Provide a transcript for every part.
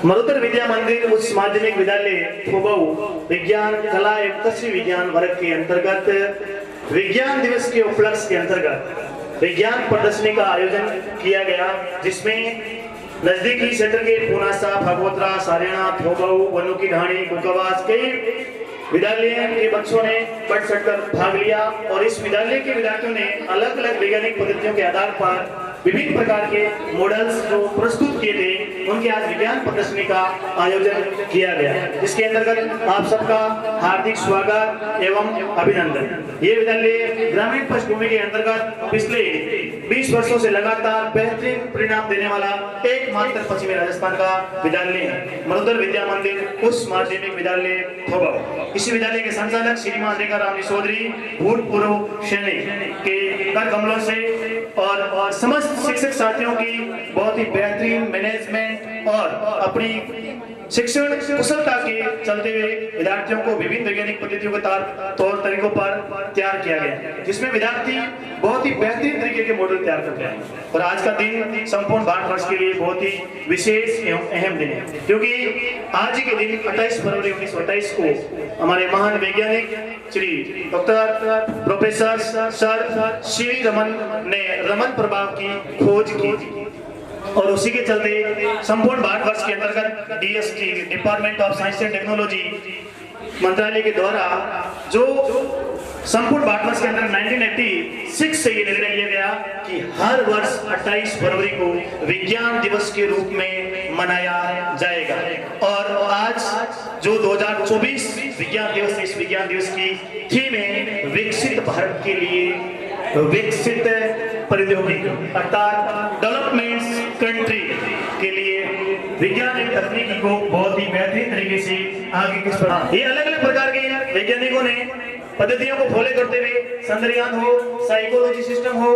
मरुतर विद्या मंदिर उच्च माध्यमिक विद्यालय फुबऊ विज्ञान कला एवं कृषि विज्ञान वर्ग के अंतर्गत विज्ञान दिवस के उपलक्ष्य के अंतर्गत विज्ञान प्रदर्शनी का आयोजन किया गया, जिसमें नजदीकी क्षेत्र के पूनासा, भगवतरा, सारेणा, थोबऊ, वनु की ढाणी, कुकवास कई विद्यालय के बच्चों ने बढ़ चढ़कर भाग लिया और इस विद्यालय के विद्यार्थियों ने अलग अलग वैज्ञानिक पद्धतियों के आधार पर विभिन्न प्रकार के मॉडल्स जो प्रस्तुत किए थे, उनके आज विज्ञान प्रदर्शनी का आयोजन किया गया, जिसके अंतर्गत आप सबका हार्दिक स्वागत एवं अभिनंदन। ये विद्यालय ग्रामीण पृष्ठभूमि के अंतर्गत पिछले 20 वर्षों से लगातार बेहतरीन परिणाम देने वाला एकमात्र पश्चिमी राजस्थान का विद्यालय है, मरुधर विद्या मंदिर उच्च माध्यमिक विद्यालय थोबा। इसी विद्यालय के संचालक श्रीमान रेखा राम चौधरी भूतपूर्व सैनिक के कर कमलों से और समस्त शिक्षक साथियों की बहुत ही बेहतरीन मैनेजमेंट और अपनी शिक्षण कुशलता के चलते हुए विद्यार्थियों को विभिन्न वैज्ञानिक पद्धतियों के तौर तरीकों पर तैयार किया गया, जिसमें विद्यार्थी बहुत ही बेहतरीन तरीके के मॉडल तैयार करते हैं। और आज का दिन संपूर्ण भारतवर्ष के लिए बहुत ही विशेष एवं अहम दिन है, क्योंकि आज के दिन 28 फरवरी 1928 को हमारे महान वैज्ञानिक Shri doctor professor sir Shri Raman ने रमन प्रभाव की खोज की और उसी के चलते संपूर्ण भारतवर्ष के अंतर्गत DST department of science and technology मंत्रालय के द्वारा जो संपूर्ण भारतवर्ष के अंदर 1986 से ये निर्णय लिया गया कि हर वर्ष 28 फरवरी को विज्ञान दिवस के रूप में मनाया जाएगा। और आज जो 2024 विज्ञान दिवस है, इस विज्ञान दिवस की थीम है विकसित भारत के लिए विकसित प्रौद्योगिकी, अर्थात डेवलपमेंट कंट्री के लिए विज्ञान एवं तकनीकी को बहुत ही बेहतरीन तरीके से आगे किस प्रकार ये अलग अलग प्रकार के वैज्ञानिकों ने पद्धतियों को फॉलो करते हुए चंद्रयान हो, साइकोलॉजी सिस्टम हो,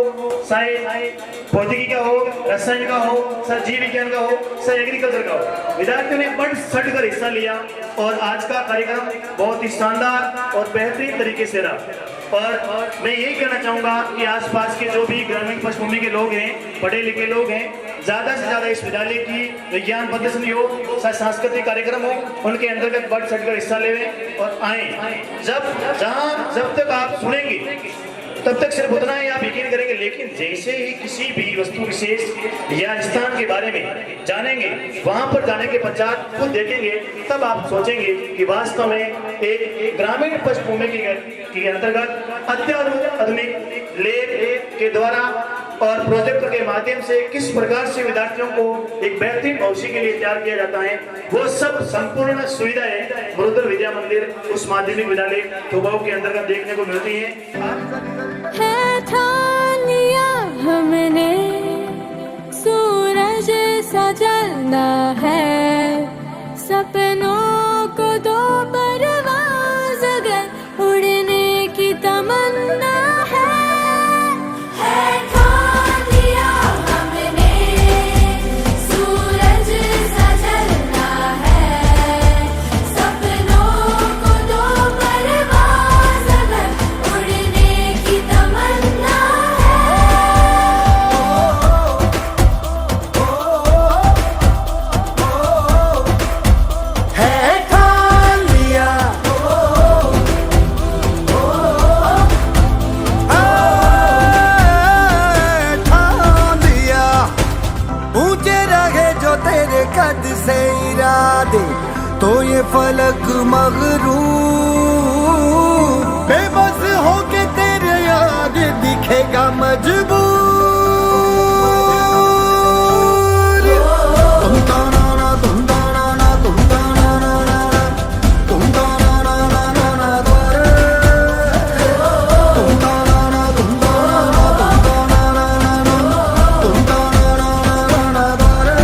भौतिकी का हो, रसायन का हो, जीव विज्ञान का हो, एग्रीकल्चर का हो, विद्यार्थियों ने बढ़ चढ़कर हिस्सा लिया और आज का कार्यक्रम बहुत ही शानदार और बेहतरीन तरीके से रहा। और मैं यही कहना चाहूंगा कि आसपास के जो भी ग्रामीण पृष्ठभूमि के लोग हैं, पढ़े लिखे लोग हैं, ज्यादा से ज्यादा इस विद्यालय की विज्ञान प्रदर्शनी हो, सांस्कृतिक कार्यक्रम हो, उनके अंतर्गत बढ़ चढ़कर हिस्सा लें और आए। जब तक आप सुनेंगे तब तक सिर्फ उतना ही आप यकीन करेंगे, लेकिन जैसे ही किसी भी वस्तु विशेष या स्थान के बारे में जानेंगे, वहां पर जाने के पश्चात खुद देखेंगे, तब आप सोचेंगे कि वास्तव में एक ग्रामीण पृष्ठभूमि के अंतर्गत अत्याधुनिक लैब के द्वारा और प्रोजेक्ट के माध्यम से किस प्रकार से विद्यार्थियों को एक बेहतरीन भविष्य के लिए तैयार किया जाता है, वो सब संपूर्ण सुविधाएं मरुधर विद्या मंदिर उस माध्यमिक विद्यालय थोबाऊ के अंतर्गत देखने को मिलती है। ठान लिया हमने सूरज सा जलना है, सपनों को दो परवाज़ अगर उड़ने की तमन्ना है। कद से इरादे तो ये फलक मगरूर बेबस होके तेरे याद दिखेगा मजबूर। तुम ताना ना तुम ताना ना तुम ताना ना ना तुम ताना ना ना ना ना द्वारे तुम ताना ना तुम ताना ना तुम ताना ना ना तुम ताना ना ना ना द्वारे।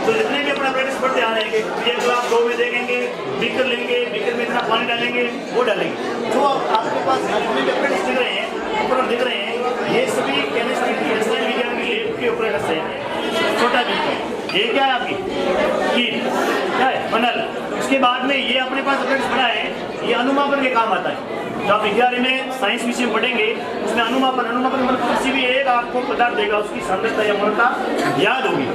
तो जितने भी अपना प्रैक्टिस पढ़ते आ रहे हैं, ये ग्लास 2 में देखेंगे, बीकर लेंगे, बीकर में इतना पानी डालेंगे, वो डालेंगे। जो आपके पास जितने भी अप्रेंटिस दिख रहे हैं, उपकरण दिख रहे हैं, ये सभी केमिस्ट्री रसायन विज्ञान की लेब के अप्रेंटिस हैं। छोटा बीकर, ये क्या है आपकी कीट, क्या है फनल। उसके बाद में ये अपने पास अप्रेंटिस पढ़ा है, ये अनुमापन के काम आता है। जो आप 11वीं में साइंस विषय में पढ़ेंगे, उसमें अनुमापन मतलब किसी भी एक आपको पदार्थ देगा, उसकी सांद्रता या मोलता याद होगी।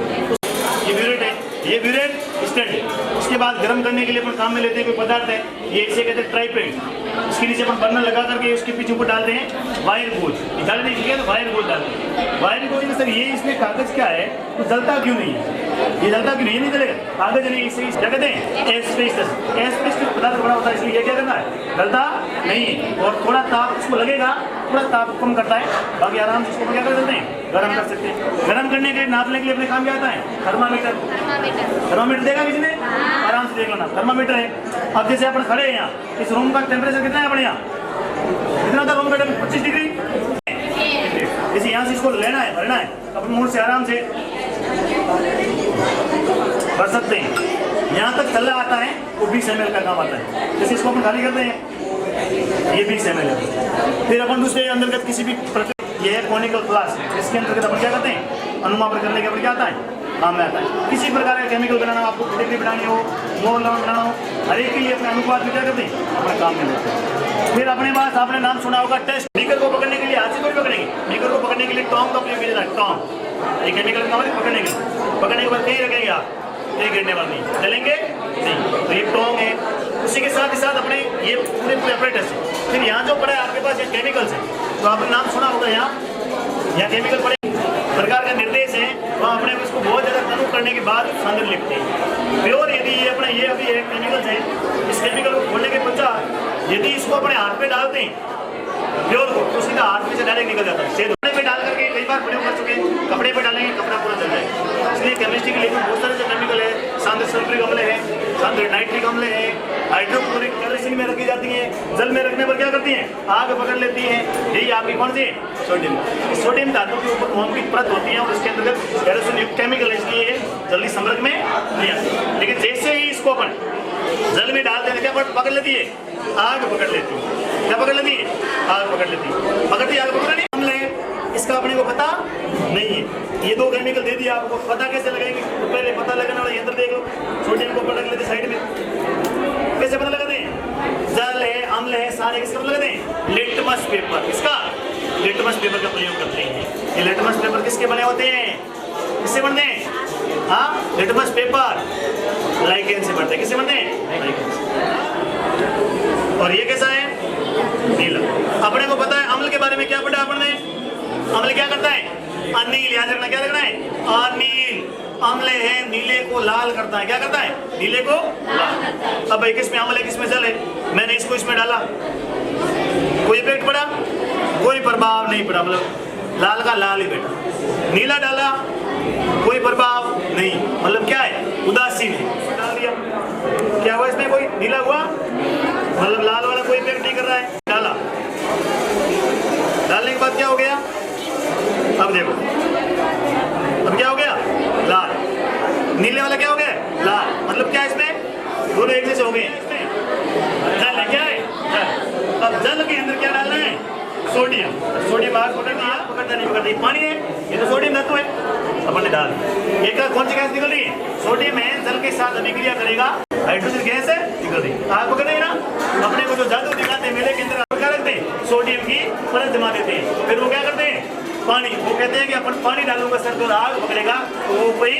ये ब्यूरेट है, ये ब्यूरेट स्टैंड है। उसके बाद गर्म करने के लिए अपन काम में लेते हैं कोई पदार्थ है, ये इसे कहते हैं ट्राइपेंट। इसके नीचे अपन बर्नर लगा करके उसके पीछे ऊपर डालते हैं वायर गोज। डालने के लिए तो वायर गोज डालते हैं। वायर गोज में सर ये इसमें कागज क्या है, तो जलता क्यों नहीं है, ये जलता क्यों नहीं चलेगा, कागज नहीं, इसे क्या कहते हैं एस्बेस्टस। एस्बेस्टस पदार्थ बड़ा होता है, इसलिए ये क्या करना है, जलता नहीं है। और थोड़ा ताप उसको लगेगा, थोड़ा ताप कम करता है, बाकी आराम से इसको क्या कर सकते हैं, गर्म कर सकते हैं। गर्म करने के लिए नापने के लिए अपने काम क्या आता है, थर्मामीटर। थर्मामीटर देगा किसी ने, आराम से देख लेना, थर्मामीटर है। अब जैसे अपन खड़े हैं यहाँ, इस रूम का टेम्परेचर कितना है अपने यहाँ, कितना था रूम का टेम्परेचर, 25 डिग्री। जैसे यहाँ से इसको लेना है, भरना है, अपन मुंह से आराम से भर सकते हैं। यहाँ तक चला आता है वो 20 ml का काम आता है। जैसे इसको अपन खाली करते हैं, ये 20 ml है। फिर अपन दूसरे अंतर्गत किसी भी ये है कॉनिकल फ्लास्क, इसके अंतर्गत अपन क्या करते हैं, अनुमापन करने के अपन क्या आता है, काम में आता है। किसी प्रकार का केमिकल बनाना, आपको डिग्री बनानी हो, मोल बनाना हो, हर एक के लिए अपने अनुपात में क्या करते हैं, अपने काम में लेते हैं। फिर अपने पास आपने नाम सुना होगा टेस्ट। बीकर को पकड़ने के लिए हाथ से कोई पकड़ेंगे, बीकर को पकड़ने के लिए टॉन्ग का प्रयोग किया जाता है। टॉन्ग एक केमिकल का पकड़ने के लिए, पकड़ने के बाद कहीं रखेंगे आप, कहीं गिरने वाला नहीं, चलेंगे नहीं, तो ये टॉन्ग है। उसी के साथ ही साथ अपने ये पूरे एपरेटस है। फिर यहाँ जो पड़ा है आपके पास ये केमिकल्स है, तो आपने नाम सुना होगा, यहाँ केमिकल पड़े सरकार का निर्देश है, वहाँ अपने इसको बहुत ज़्यादा तनु करने के बाद सांद्र लिखते हैं। प्योर यदि ये अपने ये अभी एक केमिकल्स है, इस केमिकल को खोलने के पश्चात यदि इसको अपने हाथ पे डालते हैं प्योर को, तो सीधा हाथ में से डायरेक्ट निकल जाता है। कपड़े पे डाल करके कई बार प्रयोग कर चुके हैं, कपड़े पे डालेंगे कपड़ा पूरा जल जाएगा। इसलिए केमिस्ट्री के लिए बहुत सारे जो केमिकल है, सांद्र सल्फ्यूरिक अम्ल है, सांद्र नाइट्रिक अम्ल है, हाइड्रोक्लोरिक केरोसिन में रखी जाती है, जल में रखने पर क्या करती हैं, आग पकड़ लेती है। यही आपकी कौन सी सोडियम, सोडियम धातु के ऊपर मोम की परत होती है और उसके अंतर्गत केरोसिन युक्त केमिकल है, इसलिए जल्दी संपर्क में नहीं आती। लेकिन जैसे ही इसको अपन जल में डालते हैं क्या पकड़ लेती है, आग पकड़ लेती है। क्या पकड़ लेती है, आग पकड़ लेती है। पकड़ती आग पकड़ नहीं, अम्ल है, इसका अपने को पता नहीं है। ये 2 केमिकल दे दिया, आपको पता कैसे लगेगी, तो पहले पता लगाने वाला यंत्र देख लो। सोडियम को पकड़ लेते साइड में, कैसे पता लगाते हैं, जल है, अम्ल है, सारे किसका पता लगाते हैं, लिटमस पेपर। किसका, लिटमस पेपर का प्रयोग करते हैं। ये लिटमस पेपर किसके बने होते हैं, किससे बनते हैं, हाँ लिटमस पेपर लाइकेन से बनते हैं। किससे बनते हैं, लाइकेन से। और ये कैसा है, नीला। अपने को पता है अम्ल के बारे में क्या पढ़ा अपने, अम्ल क्या करता है, अनिल, याद रखना, क्या रखना है, अनिल। अम्ल है, नीले को लाल करता है, क्या करता है, नीले को लाल। अब भाई किसमें अम्ल है, किसमें जल है, मैंने इसको इसमें डाला, कोई इफेक्ट पड़ा, कोई प्रभाव नहीं पड़ा, मतलब लाल का लाल ही बेटा। नीला डाला, कोई प्रभाव नहीं, मतलब क्या है, उदासीन है। डाल दिया, क्या हुआ इसमें, कोई नीला हुआ, मतलब लाल वाला कोई इफेक्ट नहीं कर रहा है। डाला, डालने के बाद क्या हो गया, अब देखो, अब क्या हो गया, लाल। नीले वाला क्या हो गया, लाल, मतलब क्या इसमें, दोनों एक जैसे हो गए। जल है, क्या है, जल। अब जल के अंदर क्या डालना है, सोडियम। सोडियम आग पकड़ दिया, पकड़ता नहीं पकड़ता, पानी है, ये तो सोडियम धातु है, अपन ने डाल। एक कौन सी गैस निकल रही है, सोडियम है, जल के साथ अभिक्रिया करेगा, हाइड्रोजन गैस है, निकल रही है, आग पकड़ रही है ना। अपने को जो जादू दिखाते हैं मेले के अंदर, क्या रखते हैं, सोडियम की परत जमा देते हैं, फिर वो क्या करते हैं, पानी, वो कहते हैं कि अपन पानी डालूंगा सर तो आग पकड़ेगा, तो वो कोई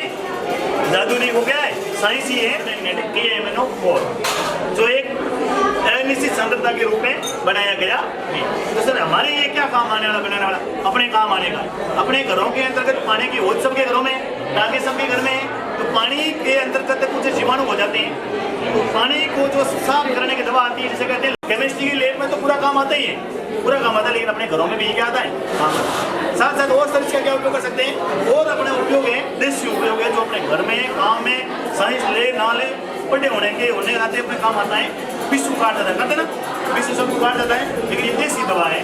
जादू नहीं, हो गया है, साइंस ही है, KMnO4 जो एक अनिश्चित सांद्रता के रूप में बनाया गया है। तो सर हमारे ये क्या काम आने वाला, बनाने वाला, अपने काम आने का, अपने घरों के अंतर्गत पानी की होद सबके घरों में, टाके सबके घर में, तो पानी के अंतर्गत कुछ जीवाणु हो जाते हैं, तो पानी को जो साफ करने की दवा आती है, जिसे कहते हैं, केमिस्ट्री की लैब में तो पूरा काम आता ही है, पूरा काम आता है, लेकिन अपने घरों में भी क्या आता है, काम आता है। साथ साथ और सर इसका क्या उपयोग कर सकते हैं, और अपने उपयोग है, देसी उपयोग है, जो अपने घर में, काम में, साइंस ले ना ले, बड़े होने के नाते अपने काम आता है। विश्व काट जाता है, कहते हैं ना, विश्व सब काट जाता है, लेकिन ये देसी दवा है,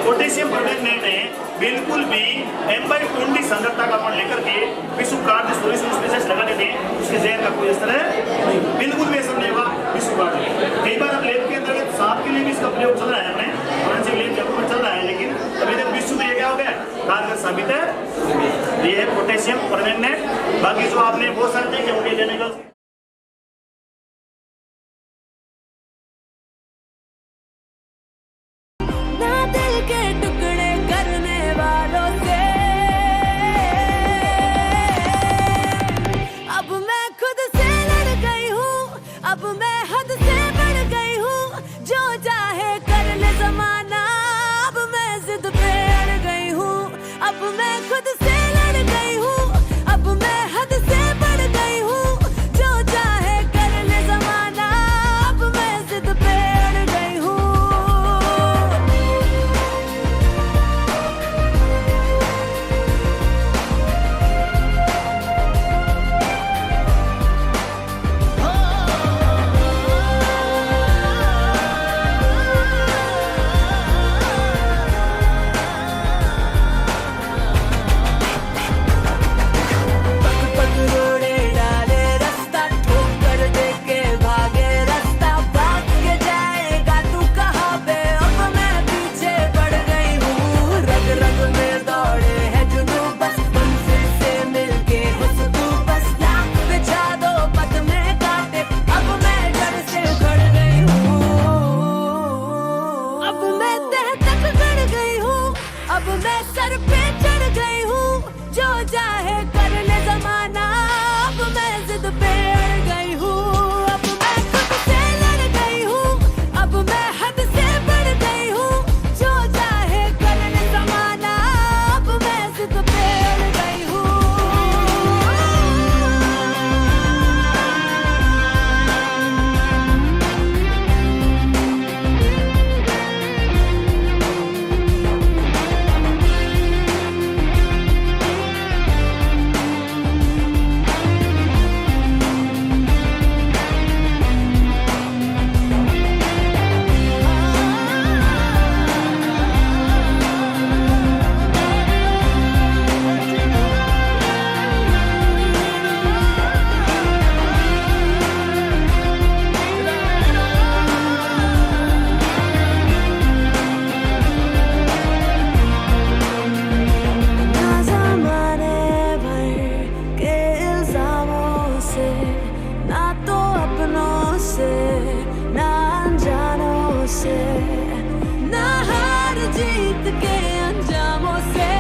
पोटेशियम परमैंगनेट है, बिल्कुल भी M/20 सांद्रता का अपन लेकर के विश्व काट सोल्यूशन स्पेशलिस्ट लगा देते हैं। इसके जहर का कोई असर है बिल्कुल भी असर नहीं होगा विश्व कार्ड में। कई बार अब लैब के अंतर्गत सांप के लिए भी इसका प्रयोग चल रहा है, अपने फॉरेंसिक लैब जयपुर में चल रहा है, लेकिन अभी तक विश्व में ये क्या हो गया कारगर साबित है। ये है पोटेशियम परमैंगनेट। बाकी जो आपने बहुत सारे देखे होंगे केमिकल्स, ना दिल के टुकड़े करने वालों से अब मैं खुद से लड़ गई हूँ, अब मैं हद से बढ़ गई हूँ, जो चाहे कर ले जमाना, अब मैं जिद पे अड़ गई हूँ, अब मैं खुद से लड़ गई हूँ, अब मैं हद से बढ़ गई हूँ, जो चाहे कर ले जमाना, अब मैं जिद पे अड़ गई हूँ। अब मैं सर पे चढ़ गई हूँ, जो चाहे कर ले जमाना, अब मैं जिद पे अड़ गई हूँ, अब मैं खुद से लड़ गई हूँ, अब मैं हद से बढ़ गई हूँ, जो चाहे कर ले जमाना, अब मैं जिद पे अड़ गई हूँ। ना तो अपनों से, ना अनजानों से, ना हार जीत के अंजामों से।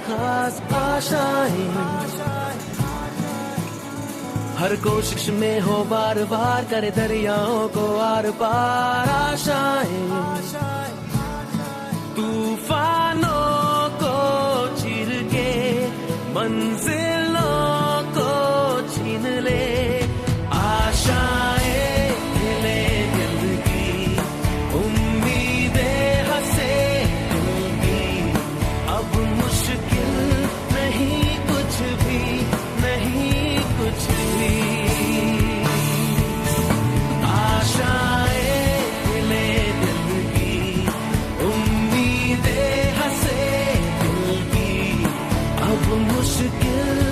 खास आशाएं हर कोशिश में हो बार बार, करे दरियाओं को आर पार आशाएं, तूफानों को चीर के मंजिलों को छीन ले, आशाएं हिले दिल की, उम्मीदें हंसे दिल की, अब मुश्किल नहीं कुछ भी, नहीं कुछ भी, आशाएं हिले दिल की, उम्मीदें हंसे दिल की, अब मुश्किल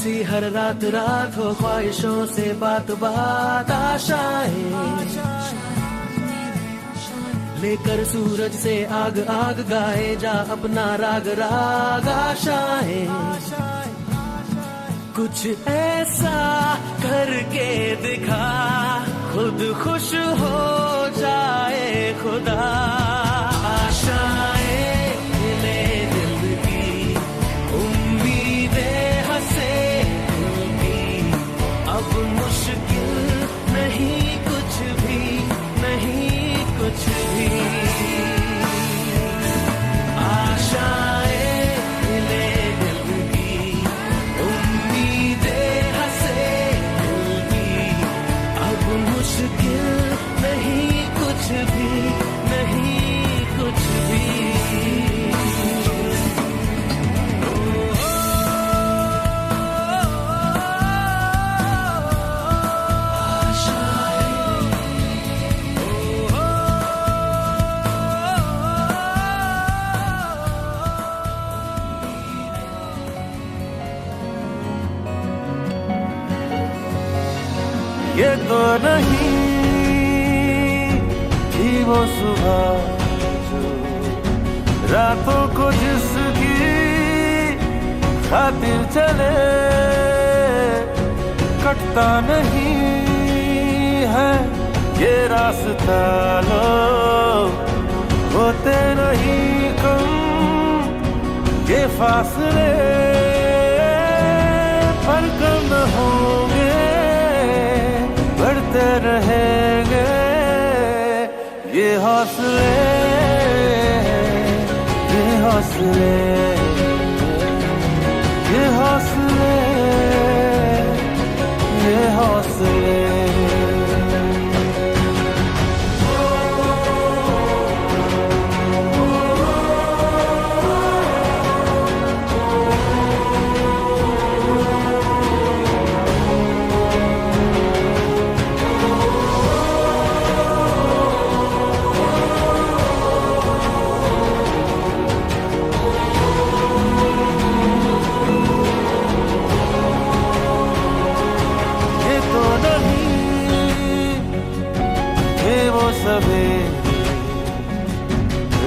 सी हर रात रात हो, ख्वाहिशों से बात बात आशाएं लेकर सूरज से आग आग गाए जा अपना राग राग आशाएं। कुछ ऐसा करके दिखा खुद खुश हो जाए खुदा। आशाएं ले दिल की, उम्मीदें हंसे दिल की, अब मुश्किल नहीं कुछ भी, नहीं कुछ भी। आशाएं ले दिल की, उम्मीदें हंसे दिल की, अब मुश्किल नहीं कुछ भी, नहीं कुछ भी। ये तो नहीं थी वो सुबह जो रातों को जिसकी खातिर चले, कटता नहीं है ये रास्ता लो, होते नहीं कम ये फासले, पर कम होंगे बढ़ते रहेंगे ये हौसले, ये हौसले, ये हौसले, ये हौसले।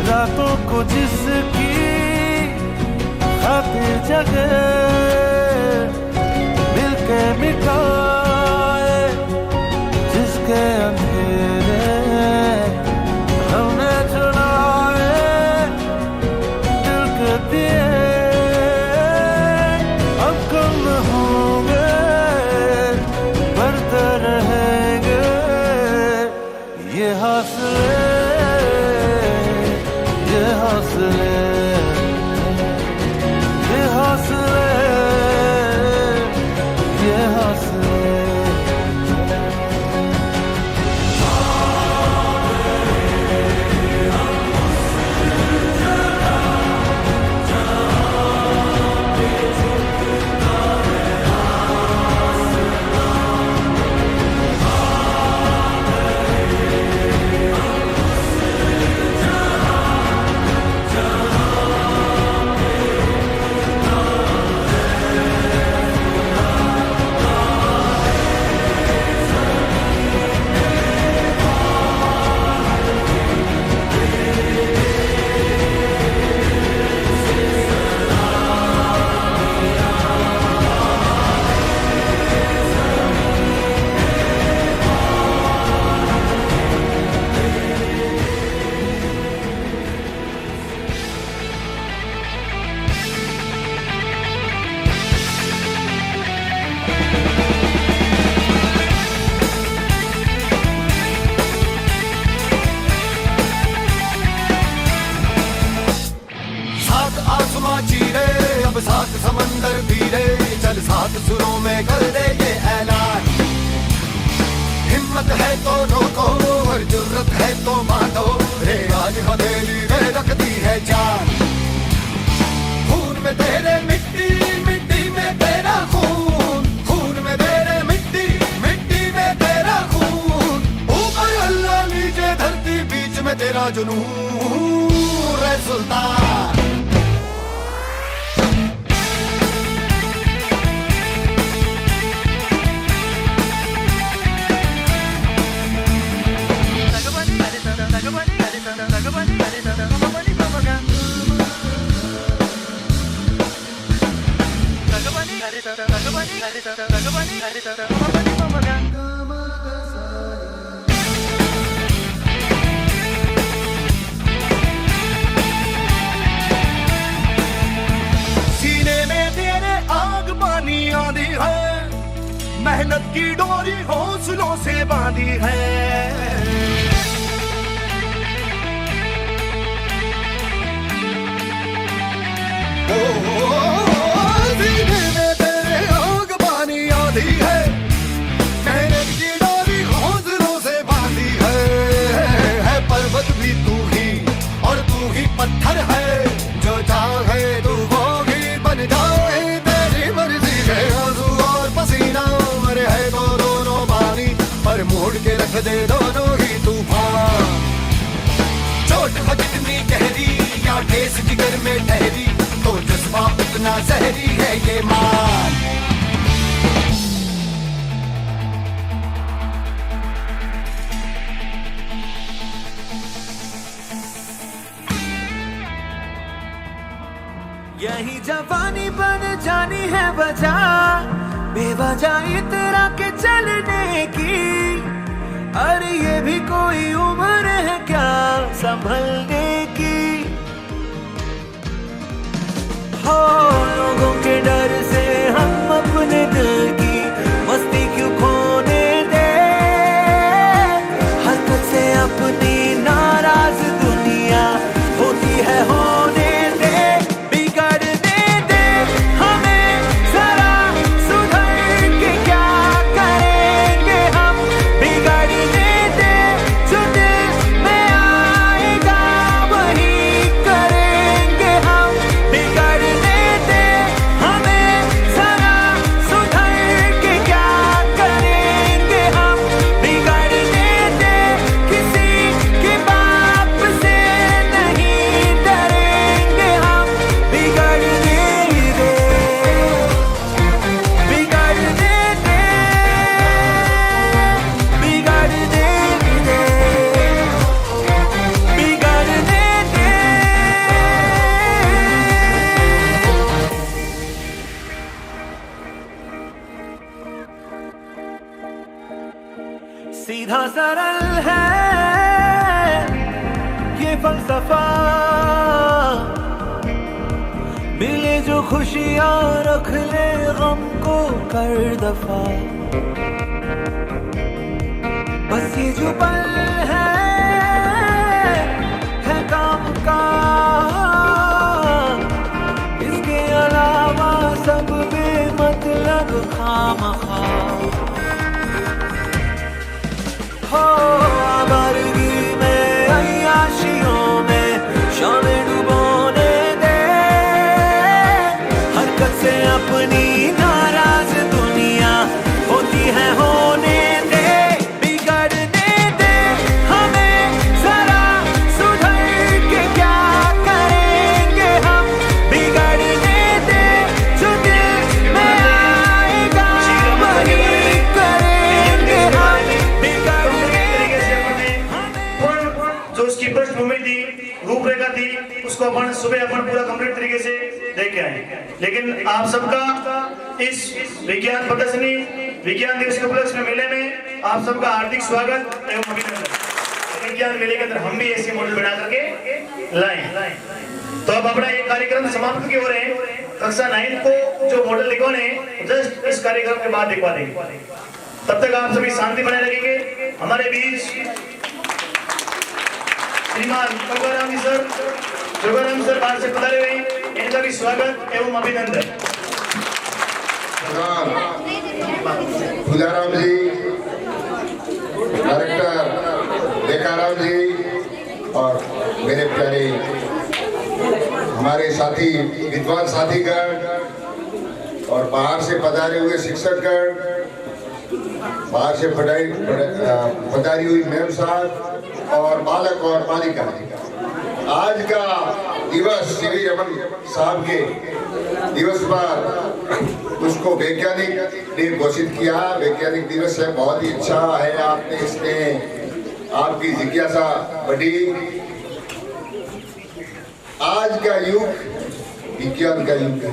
रातों को जिसकी खातिर जगे मिलके मिटाए जिसके अंधेरे हमने चुराए दिल के दिए, अब कम होंगे बढ़ते रहेंगे ये हौसले, ये हौसले, ये हौसले, ये हौसले। सात समंदर पीरे चल सात सुरों में कर दे ये ऐलान, हिम्मत है तो रोको और जुर्रत है तो मानो, रे आज हथेली में रखती है जान। खून में तेरे मिट्टी, मिट्टी में तेरा खून, खून में तेरे मिट्टी, मिट्टी में तेरा खून, ऊपर अल्लाह नीचे धरती बीच में तेरा जुनून रे सुल्तान। सीने में तेरे आग पानी आंधी है, मेहनत की डोरी हौसलों से बांधी है। सीने में तेरे आग पानी आंधी है, मेहनत की डोरी हौसलों से बांधी है पर्वत भी तू ही और तू ही पत्थर है, जो चाहे तू वो ही बन जाए, तेरी मर्जी है। आंसू और पसीना मरे है तो दोनों पानी, पर मोड़ के रख दे दोनों ही तूफान। चोट हो जितनी गहरी या ठेस जिगर में ठहरी, तो जज्बा उतना जहरी है ये मान। यही जवानी बन जानी है वजह, बेवजह इतरा के चलने की। अरे ये भी कोई उम्र है क्या संभलने की। हो लोगों के डर से हम अपने दिल की मस्ती क्यों खोने दे, हरकत से अपनी नाराज दुनिया होती है होने दे। बिगड़ने दे हमें जरा सुधर के क्या करेंगे हम, बिगड़ने दे जो दिल में आएगा वही करेंगे हम। बिगड़ने दे हमें जरा सुधर के क्या करेंगे हम, बिगड़ने दे किसी के बाप से नहीं डरेंगे हम। बिगड़ने दे, बिगड़ने दे, बिगड़ने दे, बिगड़ने दे। सीधा सरल है ये फलसफा, मिले जो खुशियां रख ले गम को कर दफा। बस ये जो पल है काम का, इसके अलावा सब बेमतलब खामखा। हो आवारगी में अय्याशियों में शामें डुबोने दे, हरकत से अपनी नाराज दुनिया होती है होने दे। बिगड़ने दे हमें जरा सुधर के क्या करेंगे हम, बिगड़ने दे जो दिल में आएगा वही करेंगे हम। जो उसकी पृष्ठभूमि थी, रूपरेखा थी, उसको अपन सुबह पूरा कंप्लीट तरीके से देख के आए। लेकिन आप सबका इस विज्ञान प्रदर्शनी विज्ञान दिवस के उपलक्ष्य में मेले में आप सबका हार्दिक स्वागत एवं अभिनंदन। विज्ञान मेले के अंदर हम भी ऐसे मॉडल बना करके लाए। तो अब अपना ये कार्यक्रम समाप्त की हो रहे हैं। कक्षा 9 को जो मॉडल दिखवाने जस्ट इस कार्यक्रम के बाद दिखवा देंगे। तब तक आप सभी शांति बनाए रखेंगे। हमारे बीच श्रीमान जोगाराम सर बाहर से पधारे हुए, इनका भी स्वागत एवं अभिनंदन। फुलाराम जी, डायरेक्टर लेकाराम जी और मेरे प्यारे हमारे साथी विद्वान साथीगण और बाहर से पधारे हुए शिक्षकगण, बाहर से पधारी हुई मैम साहब और बालक और बालिका। आज का दिवस श्री रमन साहब के दिवस पर उसको वैज्ञानिक ने घोषित किया। वैज्ञानिक दिवस है, बहुत ही अच्छा है। आपने इसमें आपकी जिज्ञासा बढ़ी। आज का युग विज्ञान का युग है।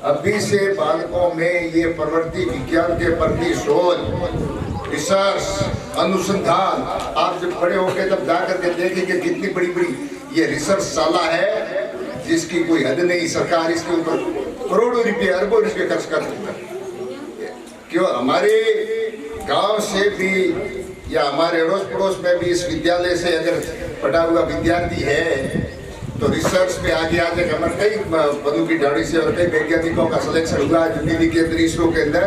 अभी से बालकों में ये प्रवृत्ति विज्ञान के प्रति शोध, रिसर्च, अनुसंधान, आप जब बड़े होंगे तब जाकर के देखेंगे कितनी बड़ी बड़ी ये रिसर्च शाला है जिसकी कोई हद नहीं। सरकार इसके ऊपर करोड़ों रुपए, अरबों रुपए खर्च कर रही है। क्यों हमारे गांव से भी या हमारे अड़ोस पड़ोस में भी इस विद्यालय से अगर पढ़ा हुआ विद्यार्थी है तो रिसर्च में आगे आ जाकर हमारे कई पदों की डाड़ी से और कई वैज्ञानिकों का सिलेक्शन हुआ जो दिल्ली के अंदर इसरो के अंदर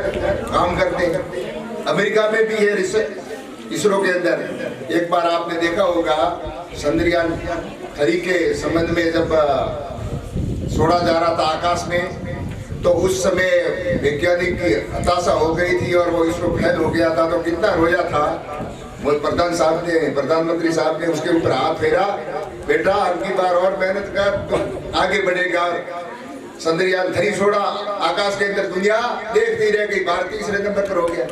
काम करते हैं। अमेरिका में भी है रिसर्च इसरो के अंदर। एक बार आपने देखा होगा चंद्रयान 3 के संबंध में जब छोड़ा जा रहा था आकाश में, तो उस समय वैज्ञानिक की हताशा हो गई थी और वो इसरो फेल हो गया था, तो कितना रोया था। वो प्रधानमंत्री साहब ने उसके ऊपर हाथ फेरा, बेटा अगली बार और मेहनत कर तो आगे बढ़ेगा। चंद्रयान 3 छोड़ा आकाश के अंदर, दुनिया देखती रह गई, भारत तीसरे नंबर पर हो गया।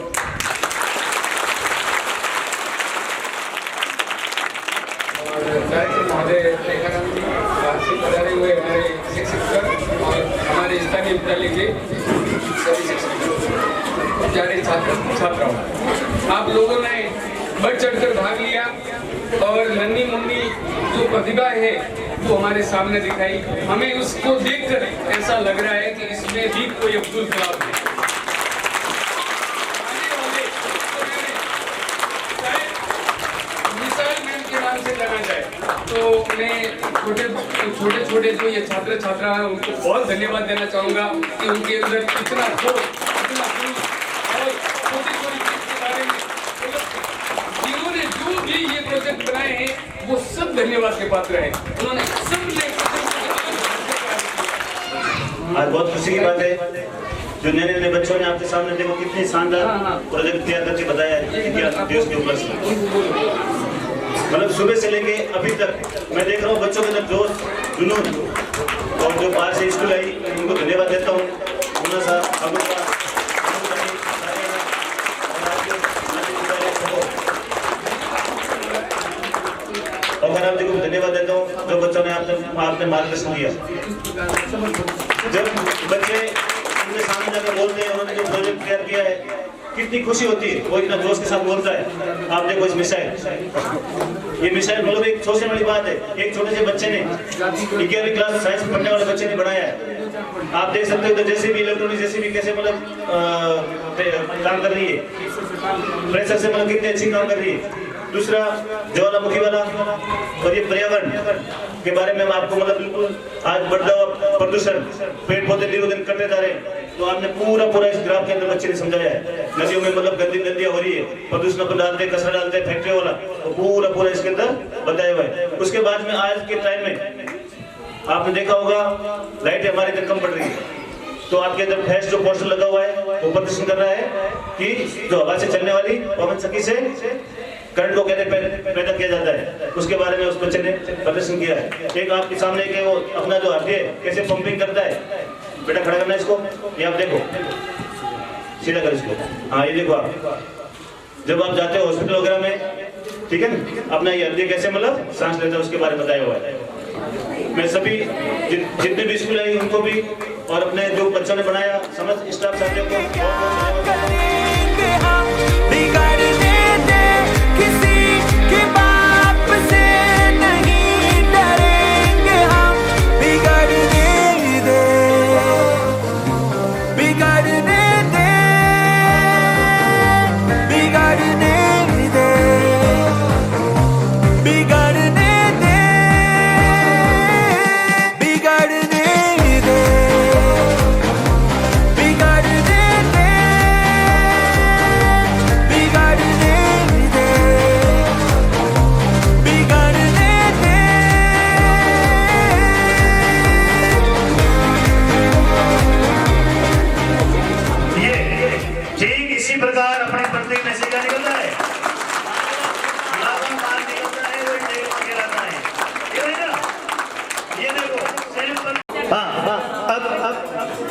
महोदय पधारे हुए हमारे शिक्षक और हमारे स्थानीय विद्यालय के सभी शिक्षक, प्यारे छात्र छात्राओं, आप लोगों ने बढ़ चढ़कर भाग लिया और नन्ही मुन्नी जो प्रतिभा है वो हमारे सामने दिखाई। हमें उसको देखकर ऐसा लग रहा है कि इसमें भी कोई अब्दुल कलाम है। लेना जाए तो मैं छोटे जो ये छात्र छात्रा हैं उनको बहुत धन्यवाद देना चाहूँगा कि उनके अंदर इतना जोश, इतना जुनून और छोटी चीज के बारे में जिन्होंने जो भी ये प्रोजेक्ट बनाए हैं वो सब धन्यवाद के पात्र हैं। उन्होंने सबने आज बहुत खुशी की बात है जो नए बच्चों ने आपके सामने देखो कितनी शानदार प्रोजेक्ट तैयार करके बताया है देश के ऊपर। मतलब सुबह से लेके अभी तक मैं देख रहा हूँ बच्चों के अंदर जोश, जुनून, और जो बाहर से स्कूल आई उनको धन्यवाद देता हूँ। मुन्ना साहब, और खराब जी को धन्यवाद देता हूँ जो बच्चों ने आपने मार्गदर्शन दिया। जब बच्चे उनके सामने जाकर बोलते हैं, उन्होंने जो प्रोजेक्ट तैयार किया है कितनी खुशी होती है, वो इतना जोश के साथ बोलता है। आप देखो इस मिसाइल, ये मिसाइल मतलब एक सोचने वाली बात है। एक छोटे से बच्चे ने 11वीं क्लास साइंस पढ़ने वाले बच्चे ने बनाया है। आप देख सकते हो तो जैसे भी इलेक्ट्रॉनिक जैसे भी कैसे मतलब काम कर रही है, प्रेशर से मतलब कितनी अच्छी काम कर रही है। दूसरा ज्वालामुखी वाला, और ये पर्यावरण के बारे में आपको मतलब बिल्कुल आज बढ़ता हुआ प्रदूषण, पेड़ पौधे दिन दिन कटते जा रहे हैं, तो आपने पूरा इस ग्राफ के अंदर बच्चे ने समझाया है। नदियों में मतलब गंदियां हो रही है, प्रदूषण को डालते कचरा डालते फैक्ट्री वाला, तो पूरा इसके अंदर बताया हुआ है। उसके बाद में आज के टाइम में आपने देखा होगा लाइट हमारे इधर कम पड़ रही है, तो आपके अंदर फ्लैश जो पोस्टर लगा हुआ है वो प्रदर्शन कर रहा है कि जो हवा से चलने वाली पवन चक्की से करंट को कैसे पैदा किया जाता है, उसके बारे में उस बच्चे ने प्रदर्शन किया है। एक आपके सामने के वो अपना जो हड्डी है कैसे पंपिंग करता है, बेटा खड़ा करना इसको, ये आप देखो, सीधा कर इसको, हाँ ये देखो आप जब आप जाते हो हॉस्पिटल वगैरह में, ठीक है ना, अपना ये हड्डी कैसे मतलब सांस लेता है उसके बारे में बताया हुआ है। मैं सभी जितने भी स्कूल आई उनको भी और अपने जो बच्चों ने बनाया समझ स्टाफ साथियों को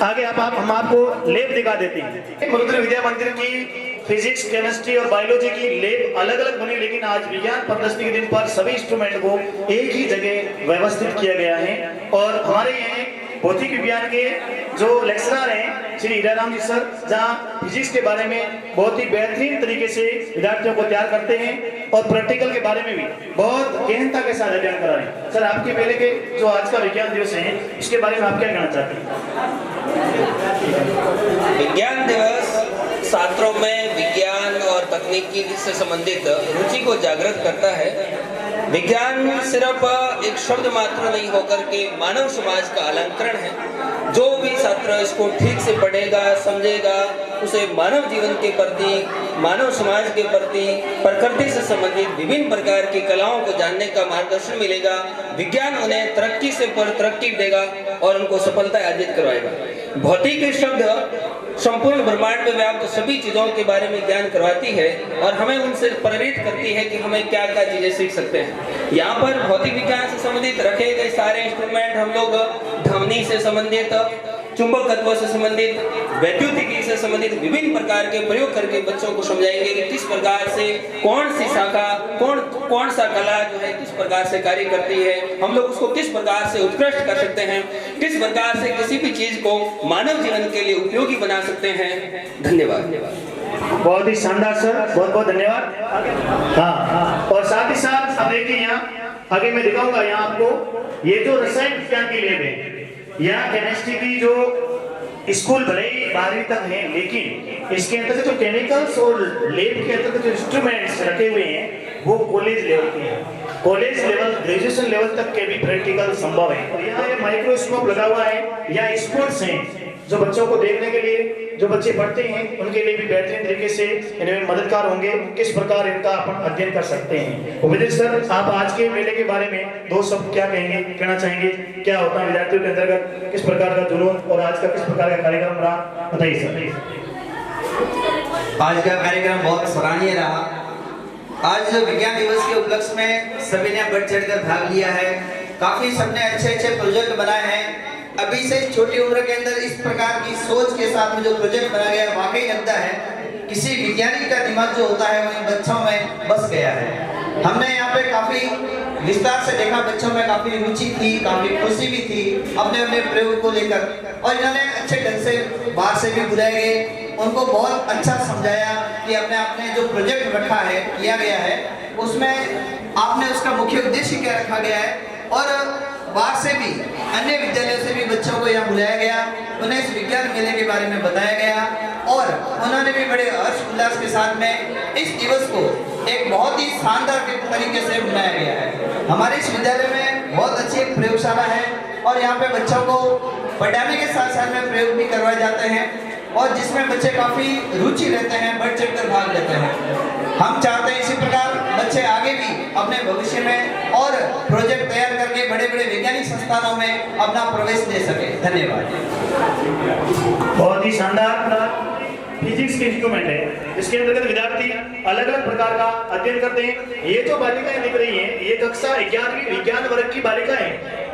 आगे हम आपको लैब दिखा देते हैं। गुरुकुल विद्या मंदिर की फिजिक्स, केमिस्ट्री और बायोलॉजी की लैब अलग अलग बनी, लेकिन आज विज्ञान प्रदर्शनी के दिन पर सभी इंस्ट्रूमेंट को एक ही जगह व्यवस्थित किया गया है। और हमारे यहाँ भौतिक विज्ञान के जो लेक्चरर हैं श्री हीराराम जी सर, जहां फिजिक्स के बारे में बहुत ही बेहतरीन तरीके से विद्यार्थियों को तैयार करते हैं और प्रैक्टिकल के बारे में भी बहुत गहनता के साथ अध्ययन करा रहे हैं। सर, आपके पहले के जो आज का विज्ञान दिवस है उसके बारे में आप क्या कहना चाहते हैं? विज्ञान दिवस छात्रों में विज्ञान और तकनीकी से संबंधित रुचि को जागृत करता है। विज्ञान सिर्फ एक शब्द मात्र नहीं होकर के मानव समाज का अलंकरण है। जो भी छात्र इसको ठीक से पढ़ेगा, समझेगा, उसे मानव जीवन के प्रति, मानव समाज के प्रति, प्रकृति से संबंधित विभिन्न प्रकार की कलाओं को जानने का मार्गदर्शन मिलेगा। विज्ञान उन्हें तरक्की से पर तरक्की देगा और उनको सफलता अर्जित करवाएगा। भौतिक शब्द संपूर्ण ब्रह्मांड में व्याप्त सभी चीजों के बारे में ज्ञान करवाती है और हमें उनसे प्रेरित करती है कि हमें क्या क्या चीजें सीख सकते हैं। यहाँ पर भौतिक विज्ञान से संबंधित रखे गए सारे इंस्ट्रूमेंट हम लोग ध्वनि से संबंधित, चुंबकत्व से संबंधित, वैद्युतिकी से संबंधित विभिन्न प्रकार के प्रयोग करके बच्चों को समझाएंगे कि किस प्रकार से कौन सी शाखा, कौन सा कला जो है किस प्रकार से कार्य करती है, हम लोग उसको किस प्रकार से उत्कृष्ट कर सकते हैं, किस प्रकार से किसी भी चीज को मानव जीवन के लिए उपयोगी बना सकते हैं। धन्यवाद। बहुत ही शानदार सर, बहुत बहुत धन्यवाद। हाँ, और साथ ही साथ अब देखिए यहाँ आगे मैं दिखाऊंगा यहाँ आपको ये जो रसायन विज्ञान की लैब है, यहाँ केमिस्ट्री की जो स्कूल भले ही 12वीं तक है, लेकिन इसके अंतर्गत जो केमिकल्स और लैब के अंतर्गत जो इंस्ट्रूमेंट्स रखे हुए हैं वो कॉलेज लेवल के हैं। कॉलेज लेवल, ग्रेजुएशन लेवल तक के भी प्रैक्टिकल संभव है। और यहाँ ये माइक्रोस्कोप लगा हुआ है, यहाँ स्पोर्ट्स हैं जो बच्चों को देखने के लिए, जो बच्चे पढ़ते हैं उनके लिए भी बेहतरीन तरीके से इनमें मददगार होंगे, किस प्रकार इनका अपन अध्ययन कर सकते हैं। उमेश सर, आप आज के मेले के बारे में दो शब्द क्या कहेंगे, कहना चाहेंगे? क्या होता है विद्यार्थियों के अंतर्गत, किस प्रकार का जुनून और आज का किस प्रकार का कार्यक्रम रहा, बताइए सर। आज का कार्यक्रम बहुत सराहनीय रहा। आज विज्ञान दिवस के उपलक्ष्य में सभी ने बढ़ चढ़कर भाग लिया है। काफी सबने अच्छे अच्छे प्रोजेक्ट बनाए हैं। अभी से छोटी उम्र के अंदर इस प्रकार की सोच के साथ में जो प्रोजेक्ट बनाया गया, वाकई लगता है किसी वैज्ञानिक का दिमाग जो होता है वो इन बच्चों में बस गया है। हमने यहाँ पे काफी विस्तार से देखा, बच्चों में काफी रुचि थी, काफी खुशी भी थी अपने अपने प्रयोग को लेकर, और इन्होंने अच्छे ढंग से बाहर से भी बुलाए गए, उनको बहुत अच्छा समझाया कि आपने जो प्रोजेक्ट रखा है, किया गया है, उसमें आपने उसका मुख्य उद्देश्य क्या रखा गया है। और बाहर से भी, अन्य विद्यालयों से भी बच्चों को यहाँ बुलाया गया, उन्हें इस विज्ञान मेले के बारे में बताया गया और उन्होंने भी बड़े हर्ष उल्लास के साथ में इस दिवस को एक बहुत ही शानदार तरीके से मनाया गया है। हमारे इस विद्यालय में बहुत अच्छी एक प्रयोगशाला है और यहाँ पे बच्चों को पढ़ाने के साथ साथ में प्रयोग भी करवाए जाते हैं और जिसमें बच्चे काफी रुचि लेते हैं, बढ़ चढ़कर भाग लेते हैं। हम चाहते हैं इसी प्रकार बच्चे आगे भी अपने भविष्य में और प्रोजेक्ट तैयार करके बड़े बड़े वैज्ञानिक संस्थानों में अपना प्रवेश दे सके। धन्यवाद। बहुत ही शानदार फिजिक्स के इंस्ट्रूमेंट है, इसके अंतर्गत विद्यार्थी अलग अलग प्रकार का अध्ययन करते हैं। ये जो बालिकाएं दिख रही हैं, ये कक्षा 11वीं विज्ञान वर्ग की बालिकाएं,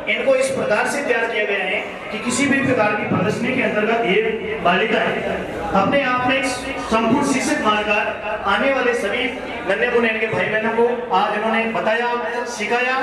इनको इस प्रकार से तैयार किया गया है कि किसी भी प्रकार की प्रदर्शनी के अंतर्गत ये बालिकाएं अपने आप में संपूर्ण शिक्षक मानकर आने वाले सभी नन्हे मुन्ने इनके भाई बहनों को आज इन्होंने बताया, सिखाया,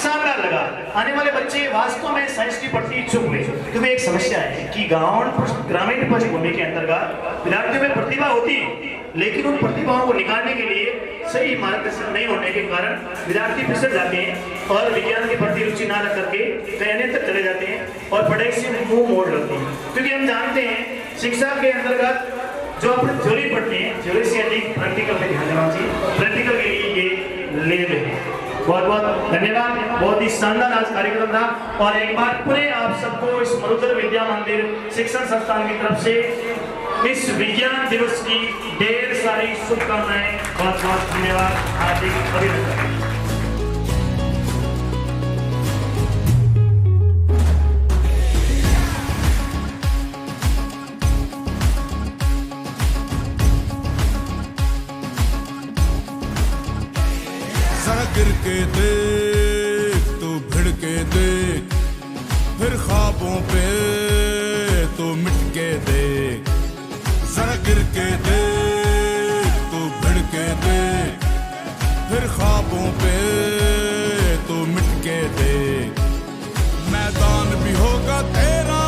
शानदार लगा। आने वाले बच्चे वास्तव में साइंस की प्रति इच्छुक हुए, क्योंकि एक समस्या है कि ग्रामीण पृष्ठभूमि के अंतर्गत विद्यार्थियों में प्रतिभा होती है, लेकिन उन प्रतिभाओं को निकालने के लिए सही मार्गदर्शन नहीं होने के कारण विद्यार्थी फिसल जाते हैं और विज्ञान के प्रति रुचि ना रख करके कहने तक चले जाते हैं और पढ़ाई से मुंह मोड़ लेते हैं। क्योंकि हम जानते हैं शिक्षा के अंतर्गत जो अपन थ्योरी पढ़ते हैं, थ्योरी से अधिक प्रैक्टिकल पे ध्यान देना चाहिए। प्रैक्टिकल के लिए ये लेब है। बहुत बहुत धन्यवाद, बहुत ही शानदार आज कार्यक्रम था। और एक बार पुनः आप सबको इस मरुधर विद्या मंदिर शिक्षण संस्थान की तरफ से इस विज्ञान दिवस की ढेर सारी शुभकामनाएं। बहुत बहुत धन्यवाद, हार्दिक अभिनंदन। जरा गिर के देख, तू भिड़ के देख, फिर ख्वाबों पे तू मिट के देख। जरा गिर के देख, तू भिड़ के देख, फिर ख्वाबों पे तू मिट के देख। मैदान भी होगा तेरा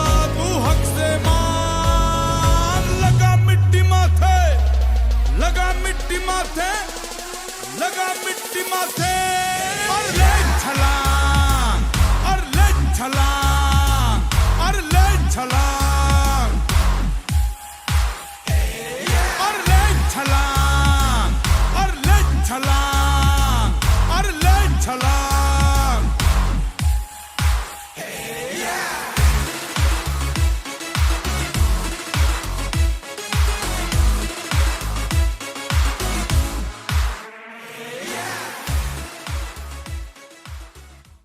धमाके